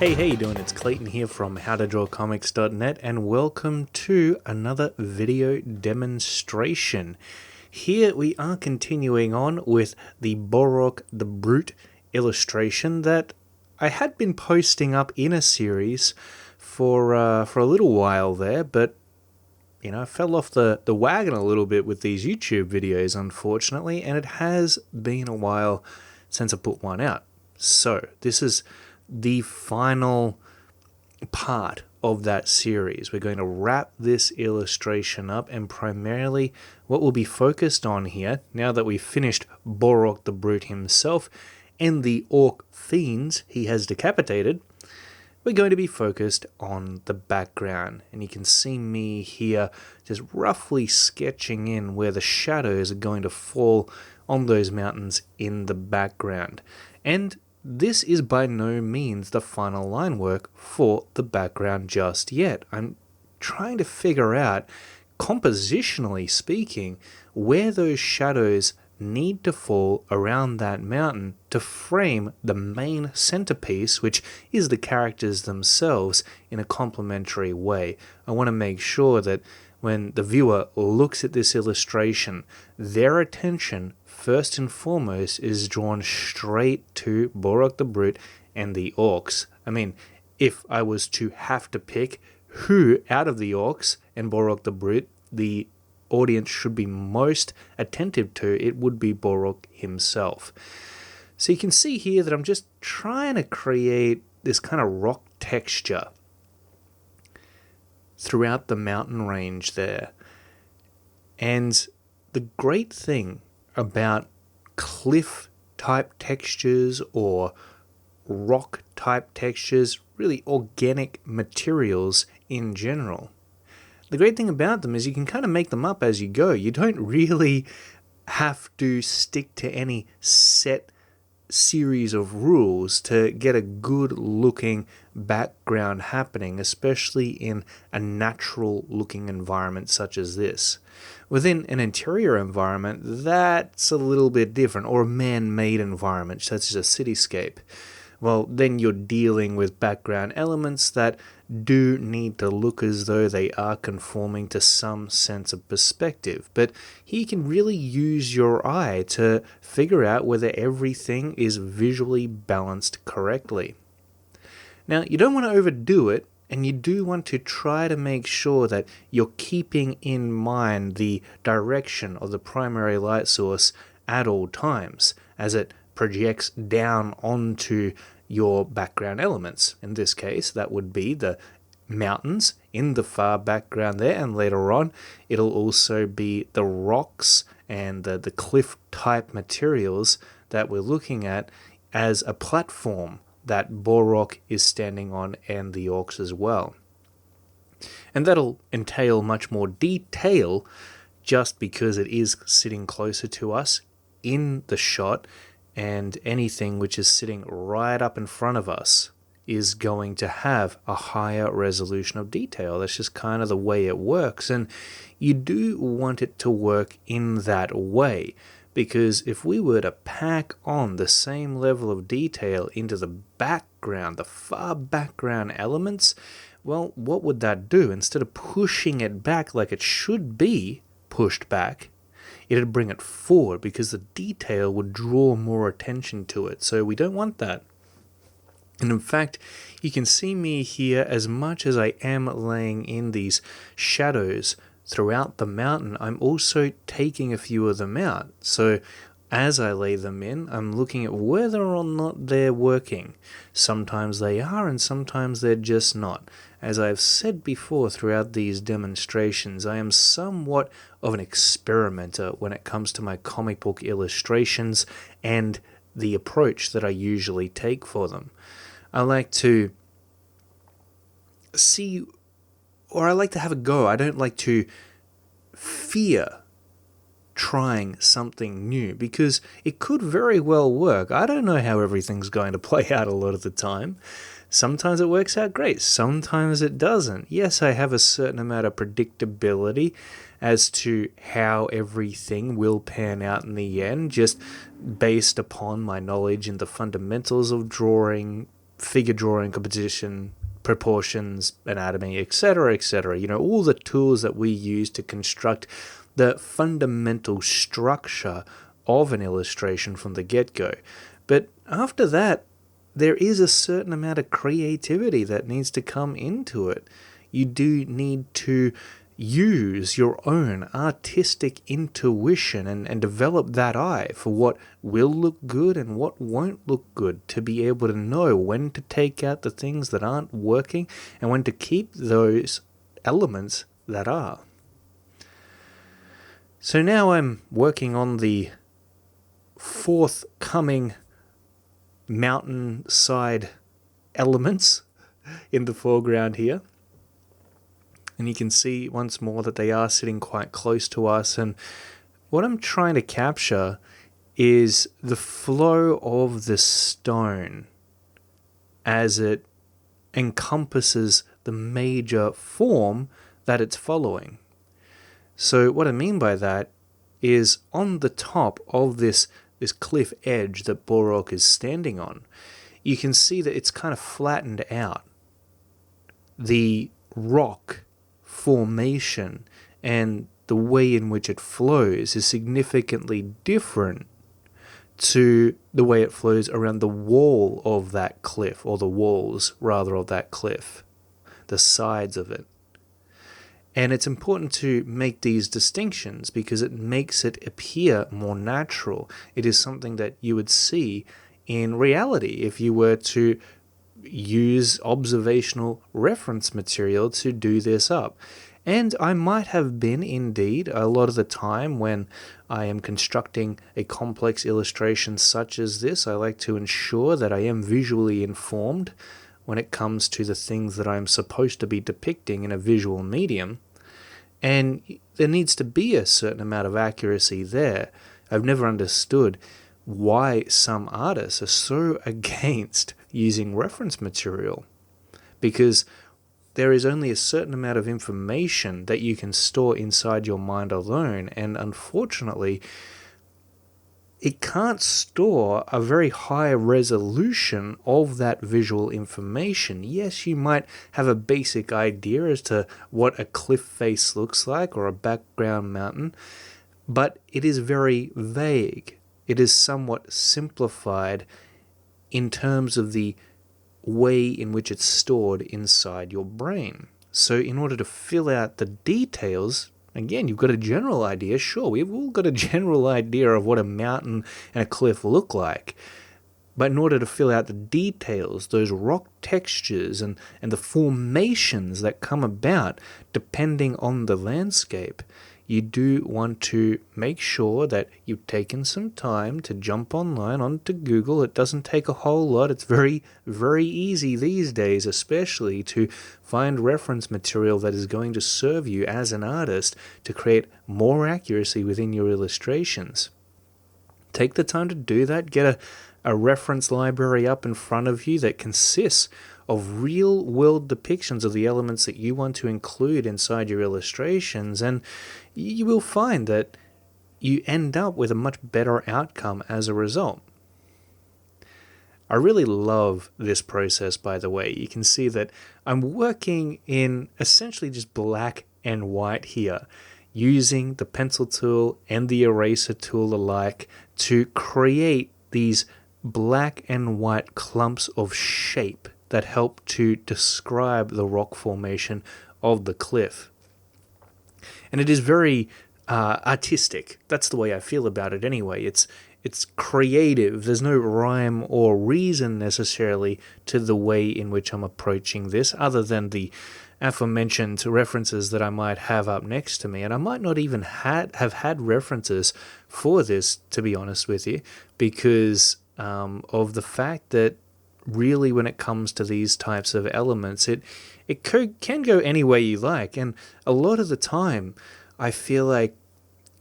Hey, how you doing? It's Clayton here from howtodrawcomics.net and welcome to another video demonstration. Here we are continuing on with the Boarork the Brute illustration that I had been posting up in a series for a little while there, but I fell off the wagon a little bit with these YouTube videos, unfortunately, and it has been a while since I put one out. So this is the final part of that series. We're going to wrap this illustration up, and primarily what we'll be focused on here, now that we've finished Boarork the Brute himself and the orc fiends he has decapitated, we're going to be focused on the background. And you can see me here just roughly sketching in where the shadows are going to fall on those mountains in the background. And this is by no means the final line work for the background just yet. I'm trying to figure out, compositionally speaking, where those shadows need to fall around that mountain to frame the main centerpiece, which is the characters themselves, in a complementary way. I want to make sure that when the viewer looks at this illustration, their attention first and foremost is drawn straight to Boarork the Brute and the orcs. I mean, if I was to have to pick who out of the orcs and Boarork the Brute the audience should be most attentive to, it would be Boarork himself. So you can see here that I'm just trying to create this kind of rock texture throughout the mountain range there. And the great thing about cliff type textures or rock type textures, really organic materials in general, the great thing about them is you can kind of make them up as you go. You don't really have to stick to any set series of rules to get a good looking background happening, especially in a natural looking environment such as this. Within an interior environment, that's a little bit different, or a man-made environment such as a cityscape. Well, then you're dealing with background elements that do need to look as though they are conforming to some sense of perspective. But here you can really use your eye to figure out whether everything is visually balanced correctly. Now, you don't want to overdo it, and you do want to try to make sure that you're keeping in mind the direction of the primary light source at all times, as it projects down onto your background elements. In this case, that would be the mountains in the far background there, and later on it'll also be the rocks and the cliff type materials that we're looking at as a platform that Boarork is standing on, and the orcs as well. And that'll entail much more detail just because it is sitting closer to us in the shot, and anything which is sitting right up in front of us is going to have a higher resolution of detail. That's just kind of the way it works, and you do want it to work in that way, because if we were to pack on the same level of detail into the background, the far background elements, well, what would that do? Instead of pushing it back like it should be pushed back, it'd bring it forward, because the detail would draw more attention to it. So we don't want that. And in fact, you can see me here, as much as I am laying in these shadows throughout the mountain, I'm also taking a few of them out. So as I lay them in, I'm looking at whether or not they're working. Sometimes they are, and sometimes they're just not. As I've said before throughout these demonstrations, I am somewhat of an experimenter when it comes to my comic book illustrations and the approach that I usually take for them. I like to see, or I like to have a go. I don't like to fear trying something new, because it could very well work. I don't know how everything's going to play out a lot of the time. Sometimes it works out great, sometimes it doesn't. Yes, I have a certain amount of predictability as to how everything will pan out in the end, just based upon my knowledge in the fundamentals of drawing, figure drawing, composition, proportions, anatomy, etc., etc. You know, all the tools that we use to construct the fundamental structure of an illustration from the get-go. But after that, there is a certain amount of creativity that needs to come into it. You do need to use your own artistic intuition and develop that eye for what will look good and what won't look good, to be able to know when to take out the things that aren't working and when to keep those elements that are. So now I'm working on the forthcoming mountainside elements in the foreground here. And you can see once more that they are sitting quite close to us. And what I'm trying to capture is the flow of the stone as it encompasses the major form that it's following. So what I mean by that is on the top of this cliff edge that Boarork is standing on, you can see that it's kind of flattened out. The rock formation and the way in which it flows is significantly different to the way it flows around the wall of that cliff, or the walls rather of that cliff, the sides of it. And it's important to make these distinctions because it makes it appear more natural. It is something that you would see in reality if you were to use observational reference material to do this up. And I might have been, indeed, a lot of the time when I am constructing a complex illustration such as this. I like to ensure that I am visually informed when it comes to the things that I'm supposed to be depicting in a visual medium. And there needs to be a certain amount of accuracy there. I've never understood why some artists are so against using reference material, because there is only a certain amount of information that you can store inside your mind alone, and unfortunately it can't store a very high resolution of that visual information. Yes, you might have a basic idea as to what a cliff face looks like or a background mountain, but it is very vague. It is somewhat simplified in terms of the way in which it's stored inside your brain. So in order to fill out the details, again, you've got a general idea. Sure, we've all got a general idea of what a mountain and a cliff look like. But in order to fill out the details, those rock textures and the formations that come about depending on the landscape, you do want to make sure that you've taken some time to jump online onto Google. It doesn't take a whole lot. It's very, very easy these days, especially, to find reference material that is going to serve you as an artist to create more accuracy within your illustrations. Take the time to do that. Get a reference library up in front of you that consists of real-world depictions of the elements that you want to include inside your illustrations, and you will find that you end up with a much better outcome as a result. I really love this process, by the way. You can see that I'm working in essentially just black and white here, using the pencil tool and the eraser tool alike to create these black and white clumps of shape that help to describe the rock formation of the cliff. And it is very artistic. That's the way I feel about it anyway. It's creative. There's no rhyme or reason necessarily to the way in which I'm approaching this, other than the aforementioned references that I might have up next to me. And I might not even have had references for this, to be honest with you, because of the fact that really when it comes to these types of elements, it can go any way you like. And a lot of the time, I feel like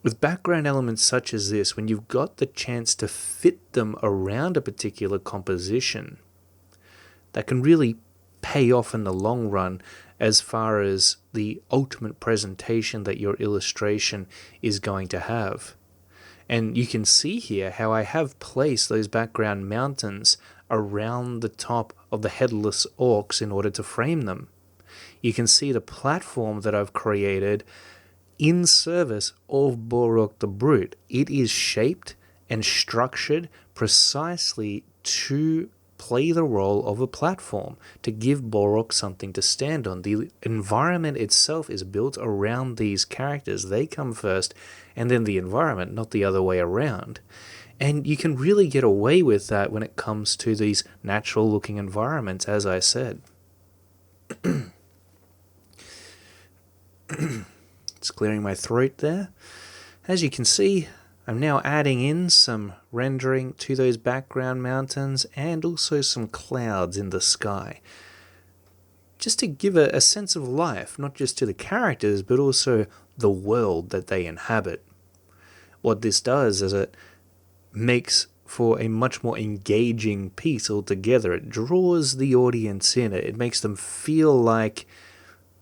with background elements such as this, when you've got the chance to fit them around a particular composition, that can really pay off in the long run as far as the ultimate presentation that your illustration is going to have. And you can see here how I have placed those background mountains around the top of the headless orcs in order to frame them. You can see the platform that I've created in service of Boarork the Brute. It is shaped and structured precisely to play the role of a platform, to give Boarork something to stand on. The environment itself is built around these characters. They come first, and then the environment, not the other way around. And you can really get away with that when it comes to these natural-looking environments, as I said. It's clearing my throat there. As you can see, I'm now adding in some rendering to those background mountains and also some clouds in the sky, just to give a sense of life, not just to the characters, but also the world that they inhabit. What this does is it makes for a much more engaging piece altogether. It draws the audience in. It makes them feel like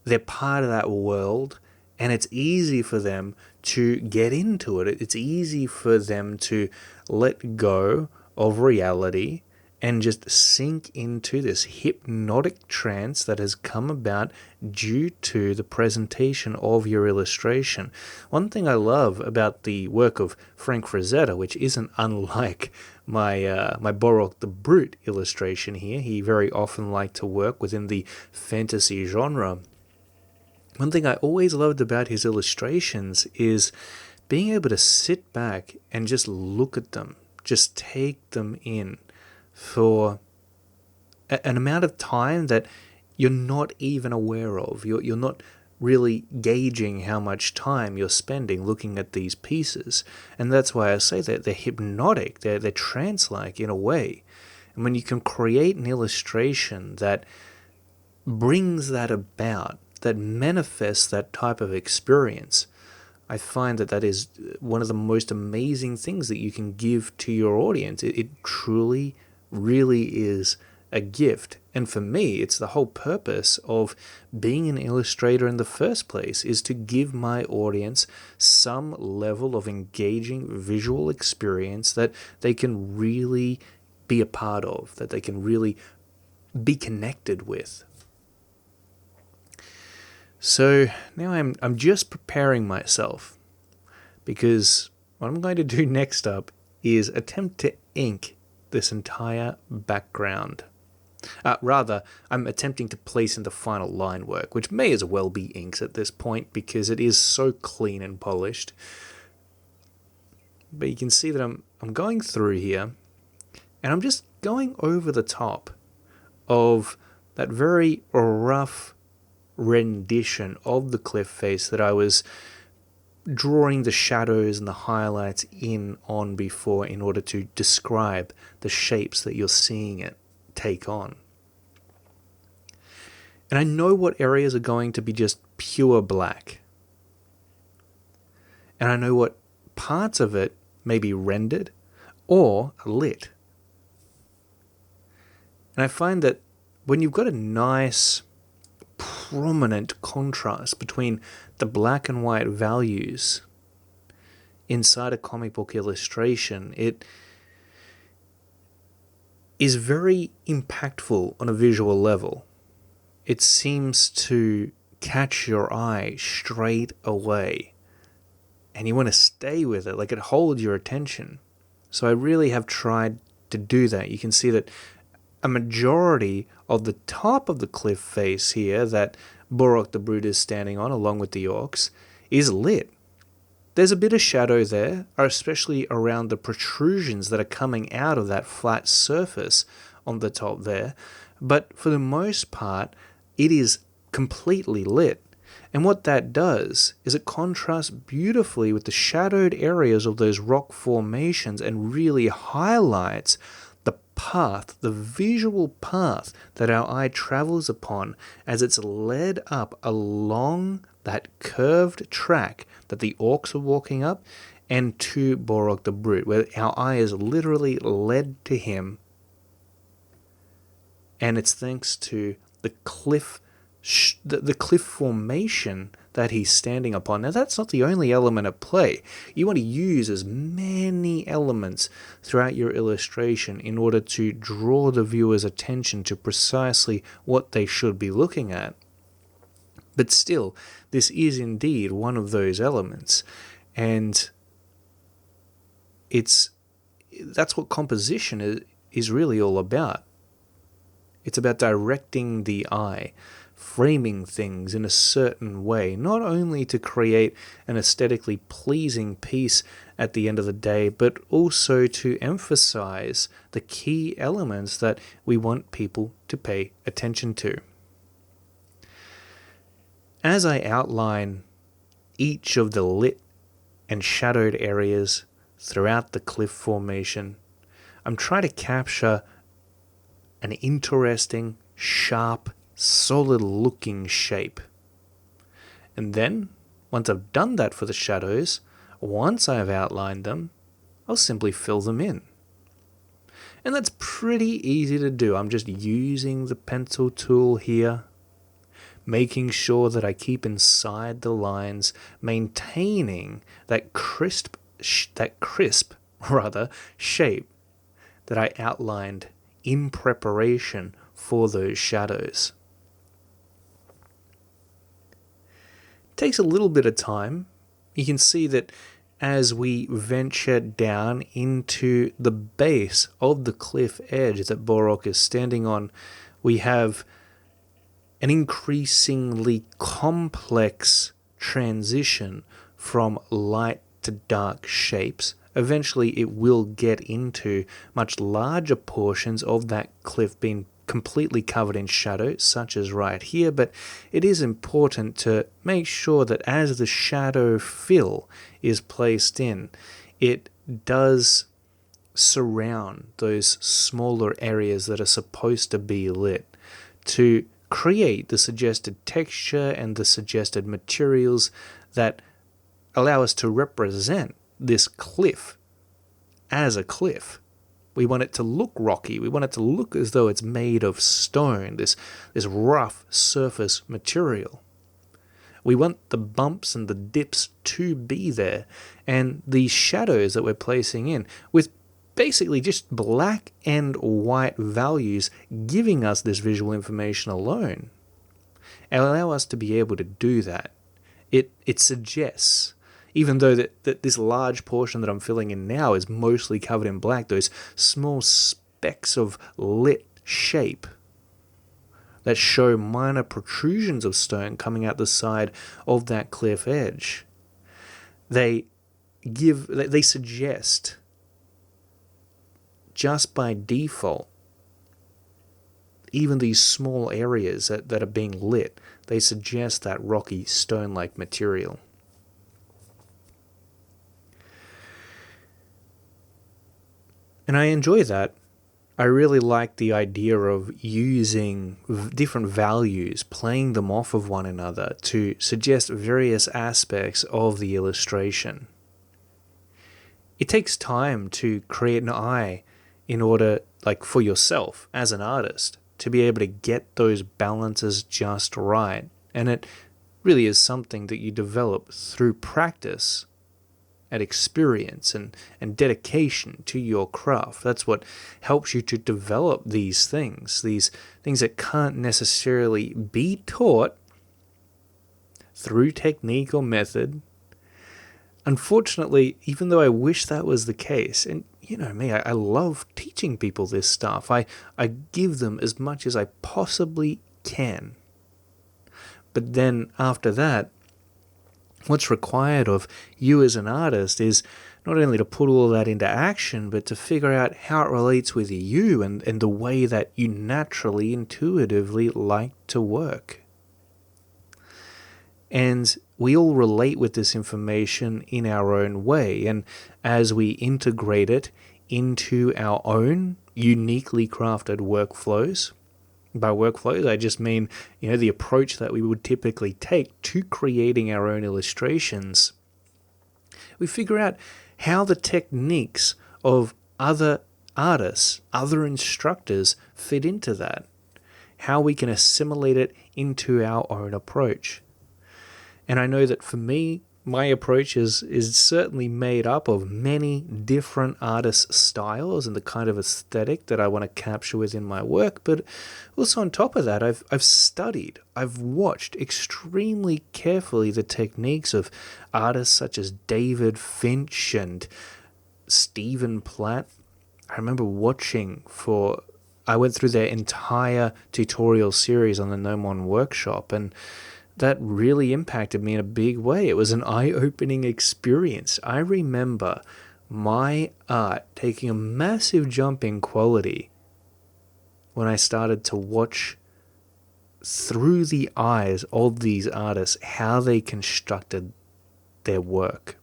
they're part of that world, and it's easy for them to get into it. It's easy for them to let go of reality and just sink into this hypnotic trance that has come about due to the presentation of your illustration. One thing I love about the work of Frank Frazetta, which isn't unlike my Boarork the Brute illustration here, he very often liked to work within the fantasy genre. One thing I always loved about his illustrations is being able to sit back and just look at them, just take them in for an amount of time that you're not even aware of. You're not really gauging how much time you're spending looking at these pieces. And that's why I say that they're hypnotic, they're trance-like in a way. And when you can create an illustration that brings that about, that manifests that type of experience, I find that is one of the most amazing things that you can give to your audience. It truly, really is a gift. And for me, it's the whole purpose of being an illustrator in the first place, is to give my audience some level of engaging visual experience that they can really be a part of, that they can really be connected with. So now I'm just preparing myself, because what I'm going to do next up is attempt to ink this entire background. Rather, I'm attempting to place in the final line work, which may as well be inks at this point because it is so clean and polished. But you can see that I'm going through here, and I'm just going over the top of that very rough rendition of the cliff face that I was drawing the shadows and the highlights in on before in order to describe the shapes that you're seeing it take on. And I know what areas are going to be just pure black. And I know what parts of it may be rendered or lit. And I find that when you've got a nice prominent contrast between the black and white values inside a comic book illustration, it is very impactful on a visual level. It seems to catch your eye straight away, and you want to stay with it, like it holds your attention. So I really have tried to do that. You can see that a majority of the top of the cliff face here that Boarork the Brute is standing on, along with the orcs, is lit. There's a bit of shadow there, especially around the protrusions that are coming out of that flat surface on the top there, but for the most part, it is completely lit. And what that does is it contrasts beautifully with the shadowed areas of those rock formations and really highlights the path, the visual path that our eye travels upon as it's led up along that curved track that the orcs are walking up and to Boarork the Brute, where our eye is literally led to him. And it's thanks to the cliff formation that he's standing upon. Now, that's not the only element at play. You want to use as many elements throughout your illustration in order to draw the viewer's attention to precisely what they should be looking at. But still, this is indeed one of those elements, and that's what composition is really all about. It's about directing the eye, framing things in a certain way, not only to create an aesthetically pleasing piece at the end of the day, but also to emphasize the key elements that we want people to pay attention to. As I outline each of the lit and shadowed areas throughout the cliff formation, I'm trying to capture an interesting, sharp, solid-looking shape. And then, once I've done that for the shadows, once I've outlined them, I'll simply fill them in. And that's pretty easy to do. I'm just using the pencil tool here, making sure that I keep inside the lines, maintaining that crisp shape that I outlined in preparation for those shadows. It takes a little bit of time. You can see that as we venture down into the base of the cliff edge that Boarork is standing on, we have an increasingly complex transition from light to dark shapes. Eventually it will get into much larger portions of that cliff being completely covered in shadow, such as right here, but it is important to make sure that as the shadow fill is placed in, it does surround those smaller areas that are supposed to be lit to create the suggested texture and the suggested materials that allow us to represent this cliff as a cliff. We want it to look rocky. We want it to look as though it's made of stone, this rough surface material. We want the bumps and the dips to be there, and the shadows that we're placing in with basically just black and white values giving us this visual information alone allow us to be able to do that. It suggests, even though that this large portion that I'm filling in now is mostly covered in black, those small specks of lit shape that show minor protrusions of stone coming out the side of that cliff edge, they suggest, just by default, even these small areas that are being lit, they suggest that rocky stone-like material. And I enjoy that. I really like the idea of using different values, playing them off of one another to suggest various aspects of the illustration. It takes time to create an eye in order, like for yourself as an artist, to be able to get those balances just right. And it really is something that you develop through practice and experience and dedication to your craft. That's what helps you to develop these things that can't necessarily be taught through technique or method. Unfortunately, even though I wish that was the case, and you know me, I love teaching people this stuff. I give them as much as I possibly can. But then after that, what's required of you as an artist is not only to put all that into action, but to figure out how it relates with you and the way that you naturally, intuitively like to work. And we all relate with this information in our own way, and as we integrate it into our own uniquely crafted workflows, by workflows, I just mean, the approach that we would typically take to creating our own illustrations. We figure out how the techniques of other artists, other instructors fit into that, how we can assimilate it into our own approach. And I know that for me, my approach is certainly made up of many different artist styles and the kind of aesthetic that I want to capture within my work. But also on top of that, I've studied, I've watched extremely carefully the techniques of artists such as David Finch and Stephen Platt. I remember I went through their entire tutorial series on the Gnomon Workshop, and that really impacted me in a big way. It was an eye-opening experience. I remember my art taking a massive jump in quality when I started to watch through the eyes of these artists how they constructed their work.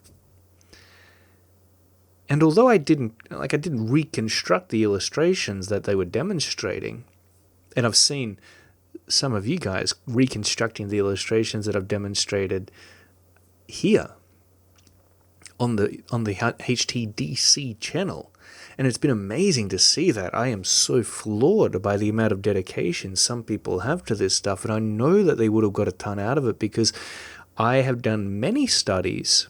And although I didn't reconstruct the illustrations that they were demonstrating, and I've seen some of you guys reconstructing the illustrations that I've demonstrated here on the HTDC channel, and it's been amazing to see that. I am so floored by the amount of dedication some people have to this stuff, and I know that they would have got a ton out of it because I have done many studies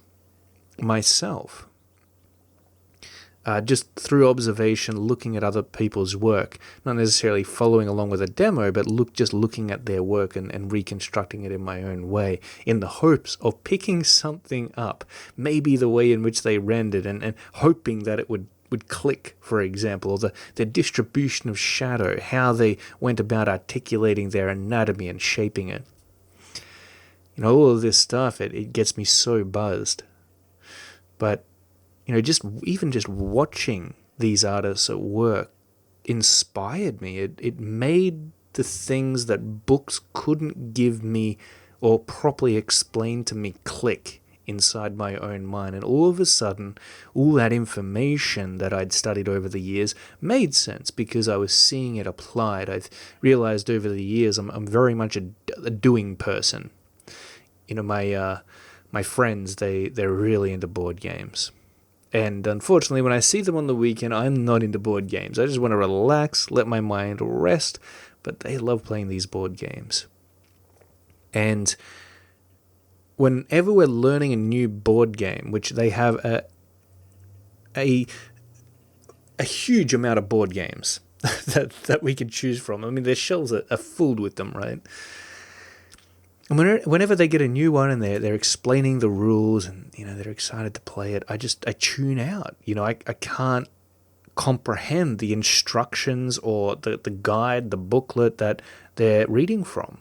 myself, just through observation, looking at other people's work, not necessarily following along with a demo, but just looking at their work and reconstructing it in my own way, in the hopes of picking something up, maybe the way in which they rendered, and hoping that it would click, for example, or the distribution of shadow, how they went about articulating their anatomy and shaping it. You know, all of this stuff, it gets me so buzzed. But just watching these artists at work inspired me. It made the things that books couldn't give me or properly explain to me click inside my own mind. And all of a sudden, all that information that I'd studied over the years made sense because I was seeing it applied. I've realized over the years I'm very much a doing person. My friends, they're really into board games. And unfortunately, when I see them on the weekend, I'm not into board games. I just want to relax, let my mind rest, but they love playing these board games. And whenever we're learning a new board game, which they have a huge amount of board games that we can choose from. I mean, their shelves are filled with them, right? And whenever they get a new one and they're explaining the rules and they're excited to play it, I tune out. I can't comprehend the instructions or the guide, the booklet that they're reading from.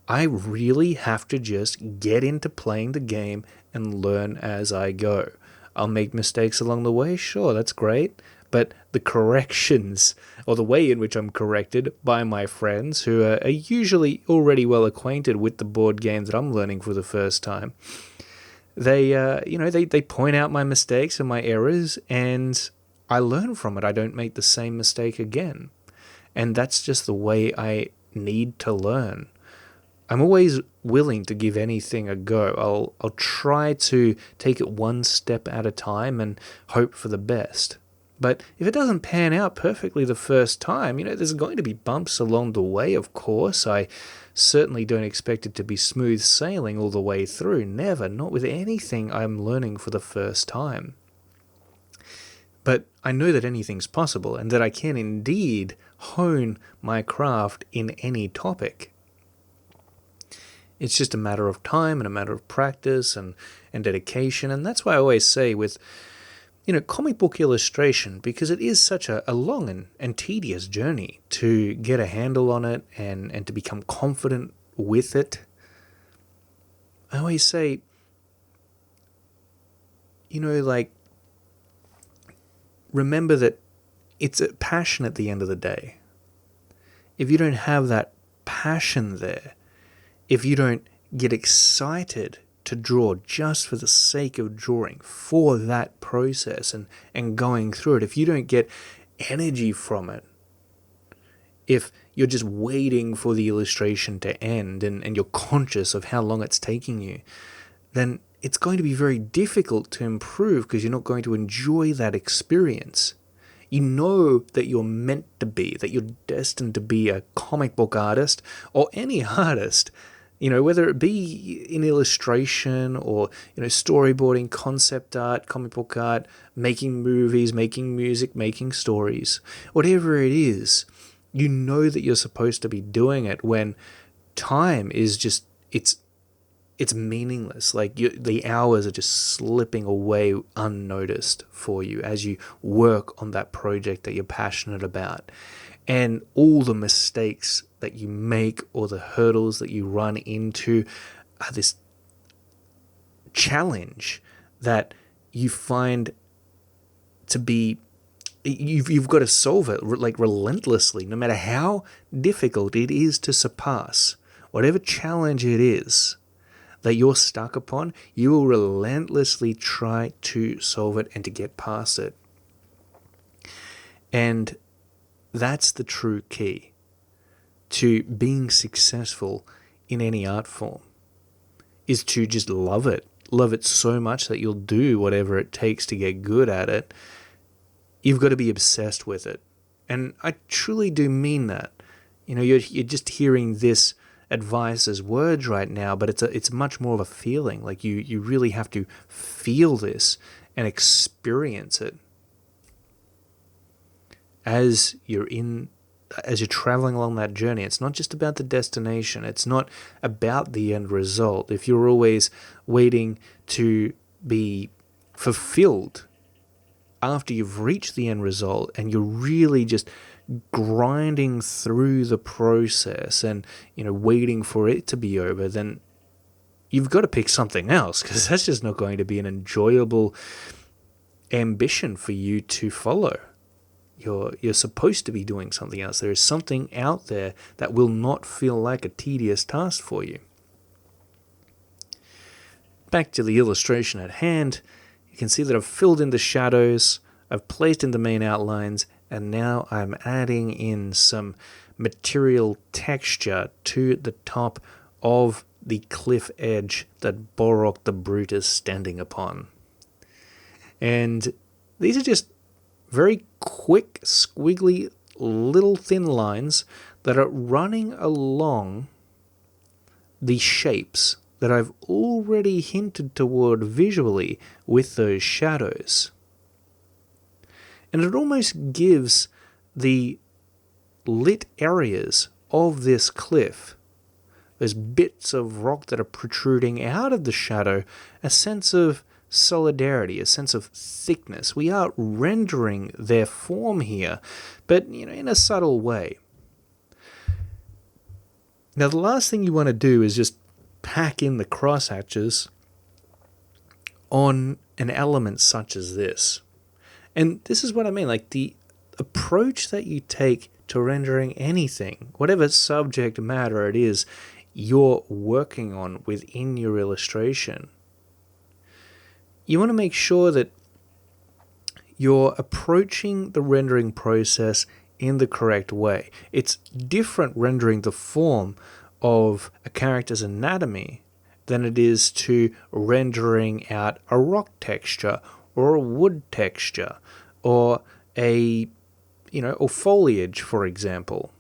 I really have to just get into playing the game and learn as I go. I'll make mistakes along the way, sure, that's great. But the corrections, or the way in which I'm corrected by my friends who are usually already well acquainted with the board game that I'm learning for the first time, they point out my mistakes and my errors, and I learn from it. I don't make the same mistake again. And that's just the way I need to learn. I'm always willing to give anything a go. I'll try to take it one step at a time and hope for the best. But if it doesn't pan out perfectly the first time, there's going to be bumps along the way, of course. I certainly don't expect it to be smooth sailing all the way through. Never, not with anything I'm learning for the first time. But I know that anything's possible and that I can indeed hone my craft in any topic. It's just a matter of time and a matter of practice and dedication. And that's why I always say with comic book illustration, because it is such a long and tedious journey to get a handle on it and to become confident with it. I always say, remember that it's a passion at the end of the day. If you don't have that passion there, if you don't get excited to draw just for the sake of drawing, for that process and going through it, if you don't get energy from it, if you're just waiting for the illustration to end and you're conscious of how long it's taking you, then it's going to be very difficult to improve because you're not going to enjoy that experience. You know that you're meant to be, that you're destined to be a comic book artist or any artist. whether it be in illustration or, storyboarding, concept art, comic book art, making movies, making music, making stories, whatever it is, you know that you're supposed to be doing it when time is just, it's meaningless. Like the hours are just slipping away unnoticed for you as you work on that project that you're passionate about. And all the mistakes that you make or the hurdles that you run into are this challenge that you find to be, you've got to solve it like relentlessly, no matter how difficult it is to surpass. Whatever challenge it is that you're stuck upon, you will relentlessly try to solve it and to get past it. And that's the true key to being successful in any art form, is to just love it. Love it so much that you'll do whatever it takes to get good at it. You've got to be obsessed with it. And I truly do mean that. You're just hearing this advice as words right now, but it's much more of a feeling. Like you really have to feel this and experience it as you're traveling along that journey. It's not just about the destination. It's not about the end result. If you're always waiting to be fulfilled after you've reached the end result and you're really just grinding through the process and, waiting for it to be over, then you've got to pick something else, because that's just not going to be an enjoyable ambition for you to follow. You're supposed to be doing something else. There is something out there that will not feel like a tedious task for you. Back to the illustration at hand, you can see that I've filled in the shadows, I've placed in the main outlines, and now I'm adding in some material texture to the top of the cliff edge that Boarork the Brute is standing upon. And these are just very quick, squiggly, little thin lines that are running along the shapes that I've already hinted toward visually with those shadows. And it almost gives the lit areas of this cliff, those bits of rock that are protruding out of the shadow, a sense of solidarity, a sense of thickness. We are rendering their form here, but in a subtle way. Now, the last thing you want to do is just pack in the crosshatches on an element such as this. And this is what I mean, like the approach that you take to rendering anything, whatever subject matter it is you're working on within your illustration. You want to make sure that you're approaching the rendering process in the correct way. It's different rendering the form of a character's anatomy than it is to rendering out a rock texture or a wood texture or or foliage, for example.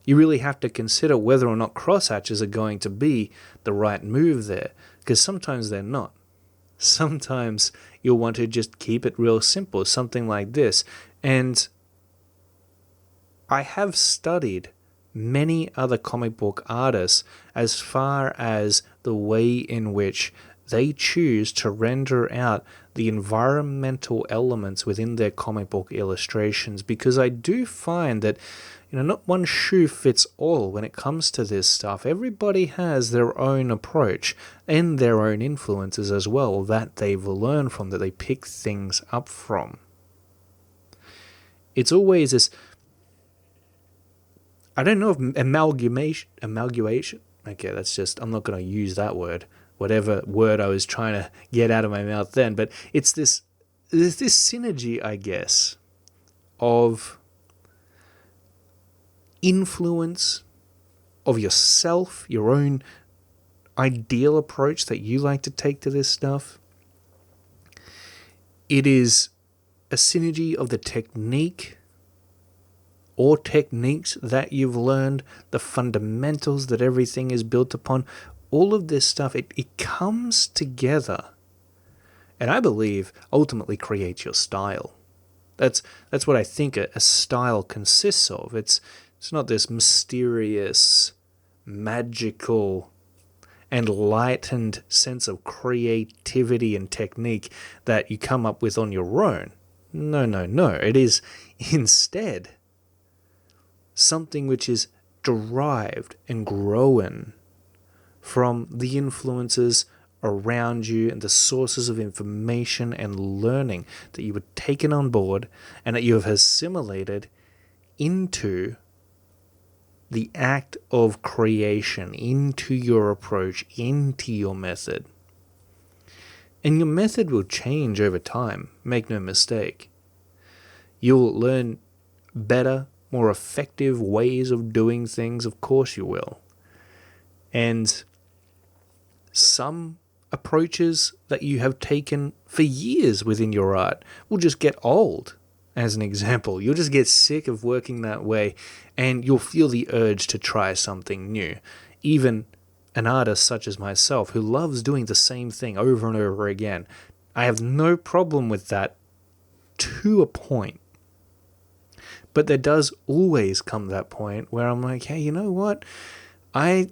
You really have to consider whether or not crosshatches are going to be the right move there, because sometimes they're not. Sometimes you'll want to just keep it real simple, something like this. And I have studied many other comic book artists as far as the way in which they choose to render out the environmental elements within their comic book illustrations, because I do find that not one shoe fits all when it comes to this stuff. Everybody has their own approach and their own influences as well that they've learned from, that they pick things up from. It's always this, I don't know if amalgamation, okay, that's just, I'm not going to use that word, whatever word I was trying to get out of my mouth then, but it's this synergy, I guess, of influence of yourself, your own ideal approach that you like to take to this stuff. It is a synergy of the technique or techniques that you've learned, the fundamentals that everything is built upon, all of this stuff, it comes together. And I believe ultimately creates your style. That's what I think a style consists of. It's not this mysterious, magical, enlightened sense of creativity and technique that you come up with on your own. No. It is instead something which is derived and grown from the influences around you and the sources of information and learning that you have taken on board and that you have assimilated into the act of creation, into your approach, into your method. And your method will change over time, make no mistake. You'll learn better, more effective ways of doing things, of course you will. And some approaches that you have taken for years within your art will just get old. As an example, you'll just get sick of working that way and you'll feel the urge to try something new. Even an artist such as myself who loves doing the same thing over and over again, I have no problem with that to a point. But there does always come that point where I'm like, hey, you know what? I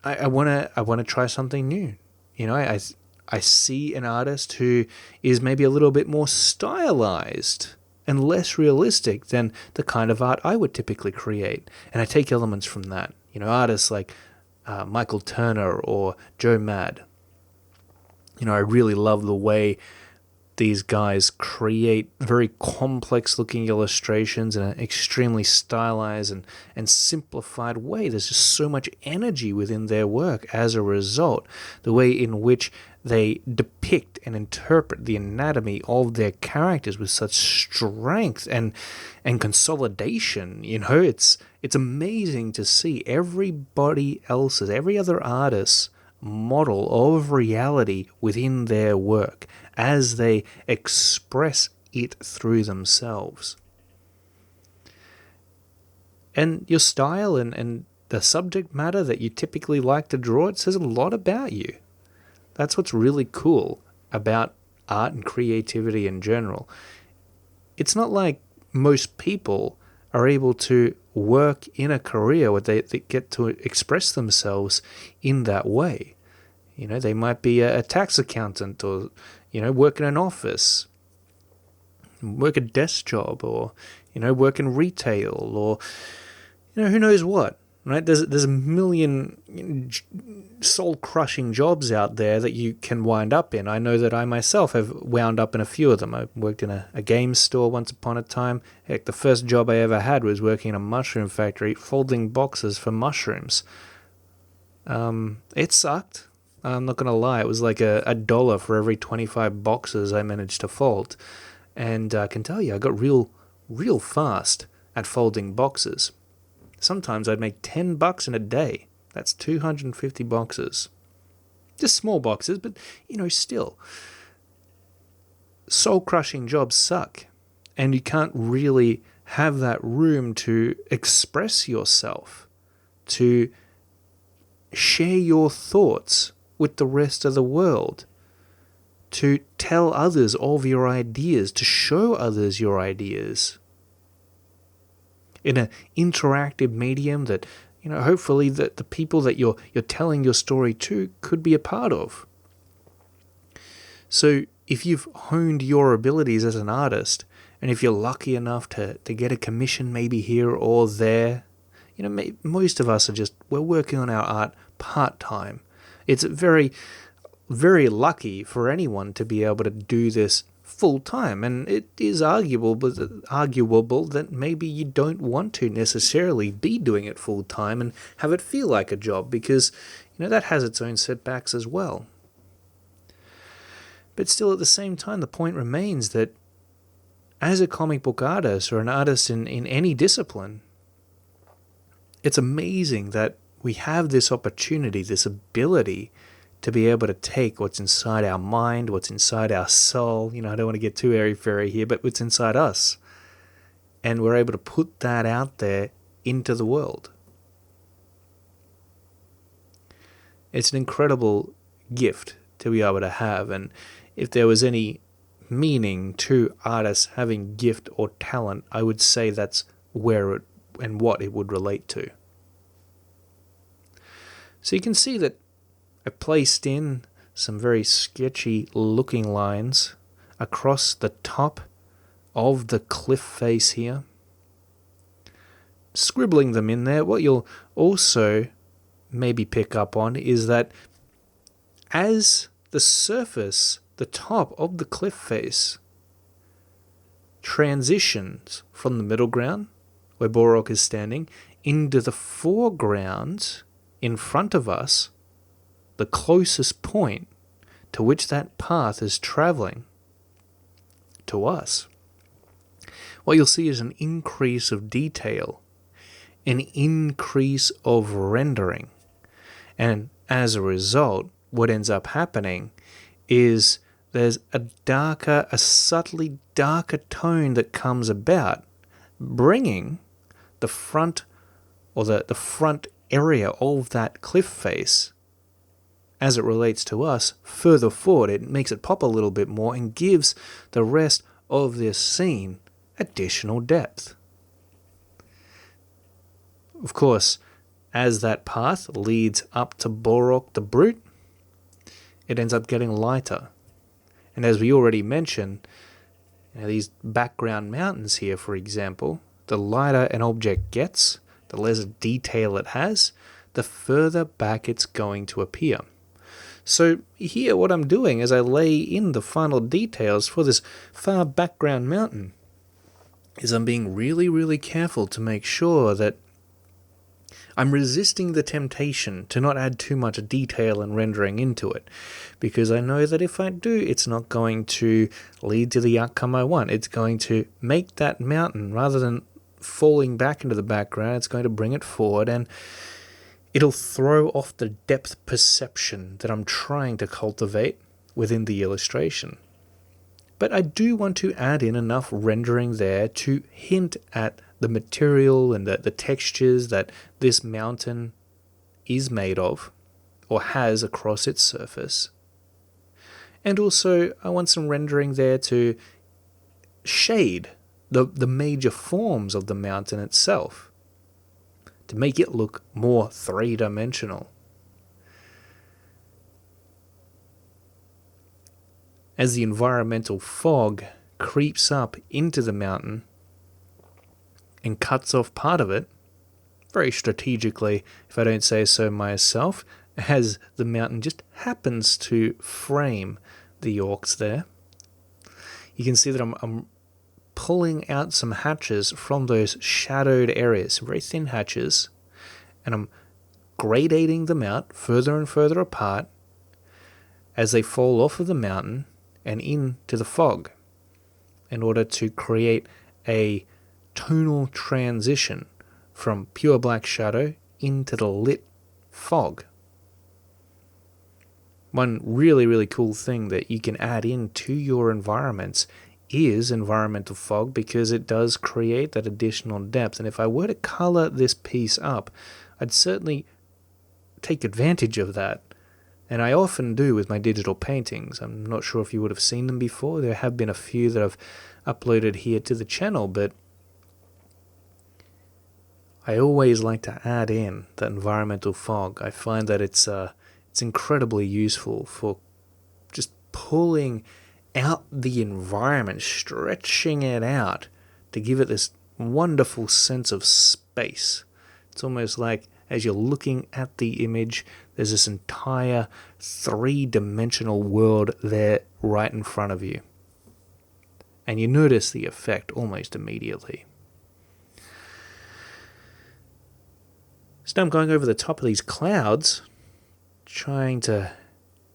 want to try something new. You know, I see an artist who is maybe a little bit more stylized and less realistic than the kind of art I would typically create. And I take elements from that. You know, artists like Michael Turner or Joe Mad. You know, I really love the way these guys create very complex looking illustrations in an extremely stylized and simplified way. There's just so much energy within their work as a result. The way in which they depict and interpret the anatomy of their characters with such strength and consolidation. You know, it's amazing to see everybody else's, every other artist's model of reality within their work as they express it through themselves. And your style and the subject matter that you typically like to draw, it says a lot about you. That's what's really cool about art and creativity in general. It's not like most people are able to work in a career where they get to express themselves in that way. You know, they might be a tax accountant or, you know, work in an office, work a desk job, or, you know, work in retail, or, you know, who knows what, right? There's a million soul-crushing jobs out there that you can wind up in. I know that I myself have wound up in a few of them. I worked in a game store once upon a time. Heck, the first job I ever had was working in a mushroom factory, folding boxes for mushrooms. It sucked. I'm not going to lie. It was like $1 for every 25 boxes I managed to fold. And I can tell you, I got real fast at folding boxes. Sometimes I'd make $10 in a day. That's 250 boxes. Just small boxes, but, you know, still. Soul-crushing jobs suck. And you can't really have that room to express yourself, to share your thoughts with the rest of the world, to tell others of your ideas, to show others your ideas in an interactive medium that, you know, hopefully that the people that you're telling your story to could be a part of. So if you've honed your abilities as an artist, and if you're lucky enough to get a commission maybe here or there, you know, most of us we're working on our art part-time. It's very, very lucky for anyone to be able to do this full-time, and it is arguable that maybe you don't want to necessarily be doing it full-time and have it feel like a job, because, you know, that has its own setbacks as well. But still, at the same time, the point remains that as a comic book artist or an artist in any discipline, it's amazing that we have this opportunity, this ability to be able to take what's inside our mind, what's inside our soul. You know, I don't want to get too airy-fairy here, but what's inside us, and we're able to put that out there into the world. It's an incredible gift to be able to have, and if there was any meaning to artists having gift or talent, I would say that's where it and what it would relate to. So you can see that I placed in some very sketchy looking lines across the top of the cliff face here. Scribbling them in there, what you'll also maybe pick up on is that as the surface, the top of the cliff face, transitions from the middle ground, where Boarork is standing, into the foreground in front of us, the closest point to which that path is traveling to us, what you'll see is an increase of detail, an increase of rendering. And as a result, what ends up happening is there's a subtly darker tone that comes about, bringing the front or the front area of that cliff face, as it relates to us, further forward. It makes it pop a little bit more and gives the rest of this scene additional depth. Of course, as that path leads up to Boarork the Brute, it ends up getting lighter. And as we already mentioned, these background mountains here, for example, the lighter an object gets, the less detail it has, the further back it's going to appear. So here what I'm doing is I lay in the final details for this far background mountain is I'm being really, really careful to make sure that I'm resisting the temptation to not add too much detail and rendering into it, because I know that if I do, it's not going to lead to the outcome I want. It's going to make that mountain, rather than falling back into the background, it's going to bring it forward, and it'll throw off the depth perception that I'm trying to cultivate within the illustration. But I do want to add in enough rendering there to hint at the material and the textures that this mountain is made of or has across its surface. And also I want some rendering there to shade the major forms of the mountain itself, to make it look more three-dimensional. As the environmental fog creeps up into the mountain and cuts off part of it, very strategically, if I don't say so myself, as the mountain just happens to frame the orcs there, you can see that I'm pulling out some hatches from those shadowed areas, some very thin hatches, and I'm gradating them out further and further apart as they fall off of the mountain and into the fog, in order to create a tonal transition from pure black shadow into the lit fog. One really, really cool thing that you can add into your environments is environmental fog, because it does create that additional depth. And if I were to color this piece up, I'd certainly take advantage of that. And I often do with my digital paintings. I'm not sure if you would have seen them before. There have been a few that I've uploaded here to the channel, but I always like to add in the environmental fog. I find that it's incredibly useful for just pulling out the environment, stretching it out to give it this wonderful sense of space. It's almost like as you're looking at the image, there's this entire three-dimensional world there right in front of you. And you notice the effect almost immediately. So now I'm going over the top of these clouds, trying to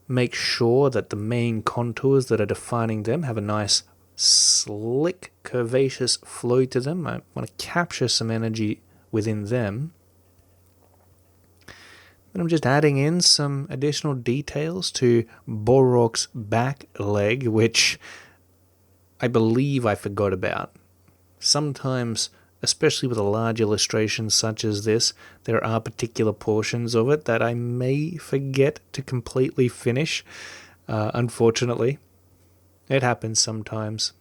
make sure that the main contours that are defining them have a nice, slick, curvaceous flow to them. I want to capture some energy within them. Then I'm just adding in some additional details to Boarork's back leg, which I believe I forgot about. sometimes, especially with a large illustration such as this, there are particular portions of it that I may forget to completely finish, unfortunately. It happens sometimes.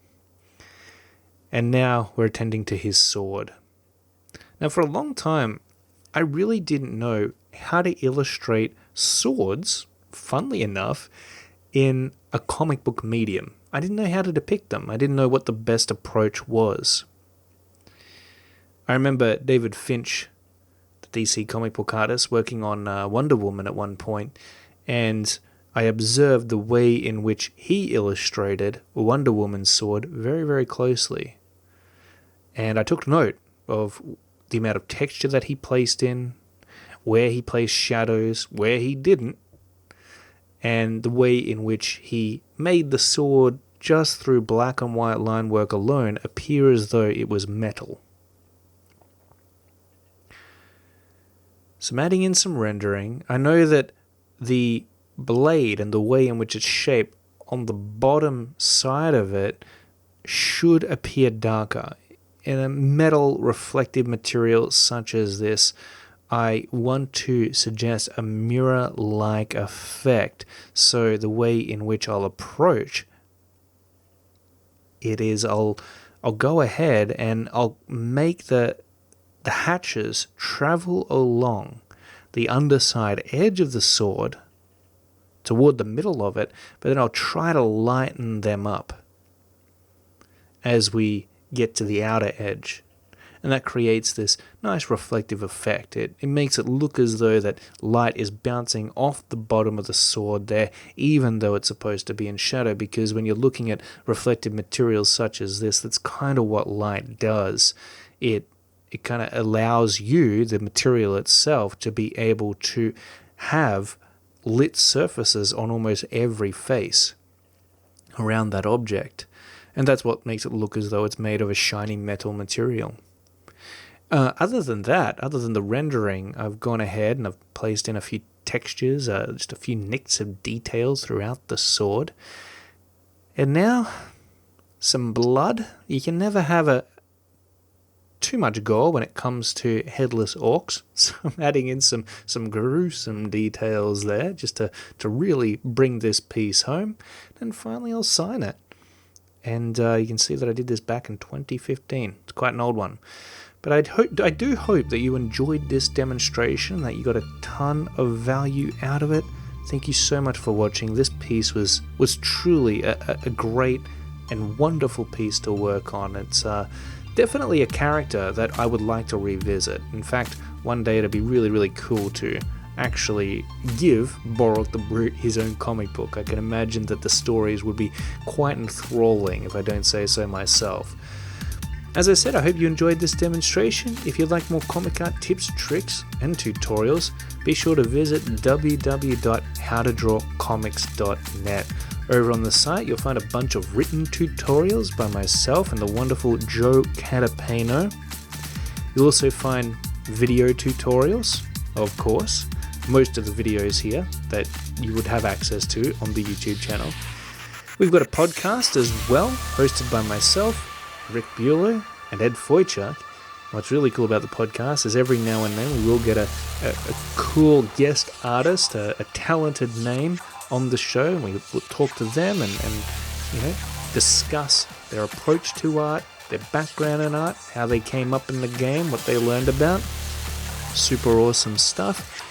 And now we're attending to his sword. Now, for a long time, I really didn't know how to illustrate swords, funnily enough, in a comic book medium. I didn't know how to depict them. I didn't know what the best approach was. I remember David Finch, the DC comic book artist, working on Wonder Woman at one point, and I observed the way in which he illustrated Wonder Woman's sword very, very closely. And I took note of the amount of texture that he placed in, where he placed shadows, where he didn't, and the way in which he made the sword, just through black and white line work alone, appear as though it was metal. So I'm adding in some rendering. I know that the blade and the way in which it's shaped on the bottom side of it should appear darker. In a metal reflective material such as this, I want to suggest a mirror-like effect. So the way in which I'll approach it is I'll go ahead and I'll make the hatches travel along the underside edge of the sword toward the middle of it, but then I'll try to lighten them up as we get to the outer edge. And that creates this nice reflective effect. It makes it look as though that light is bouncing off the bottom of the sword there, even though it's supposed to be in shadow, because when you're looking at reflective materials such as this, that's kind of what light does. It kind of allows you, the material itself, to be able to have lit surfaces on almost every face around that object. And that's what makes it look as though it's made of a shiny metal material. Other than that, other than the rendering, I've gone ahead and I've placed in a few textures, just a few nicks of details throughout the sword. And now, some blood. You can never have too much gore when it comes to headless orcs, so I'm adding in some gruesome details there, just to really bring this piece home. And finally I'll sign it. And you can see that I did this back in 2015. It's quite an old one. But I do hope that you enjoyed this demonstration, that you got a ton of value out of it. Thank you so much for watching. This piece was truly a great and wonderful piece to work on. It's definitely a character that I would like to revisit. In fact, one day it'd be really, really cool to actually give Boarork the Brute his own comic book. I can imagine that the stories would be quite enthralling, if I don't say so myself. As I said, I hope you enjoyed this demonstration. If you'd like more comic art tips, tricks, and tutorials, be sure to visit www.howtodrawcomics.net. Over on the site, you'll find a bunch of written tutorials by myself and the wonderful Joe Catapano. You'll also find video tutorials, of course, most of the videos here that you would have access to on the YouTube channel. We've got a podcast as well, hosted by myself, Rick Bueller, and Ed Foychuk. What's really cool about the podcast is every now and then we will get a cool guest artist, a talented name on the show, and we will talk to them and discuss their approach to art, their background in art, how they came up in the game, what they learned about. Super awesome stuff.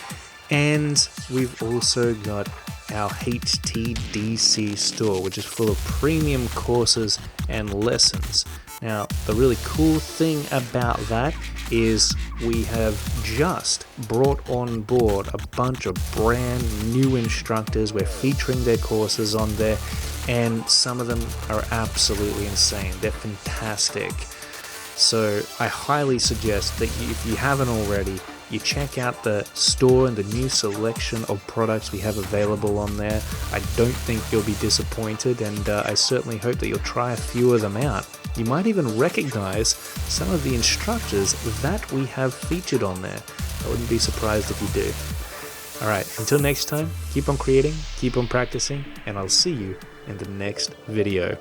And we've also got our HTDC store, which is full of premium courses and lessons. Now, the really cool thing about that is we have just brought on board a bunch of brand new instructors. We're featuring their courses on there, and some of them are absolutely insane. They're fantastic. So I highly suggest that if you haven't already, you check out the store and the new selection of products we have available on there. I don't think you'll be disappointed, and I certainly hope that you'll try a few of them out. You might even recognize some of the instructors that we have featured on there. I wouldn't be surprised if you do. Alright, until next time, keep on creating, keep on practicing, and I'll see you in the next video.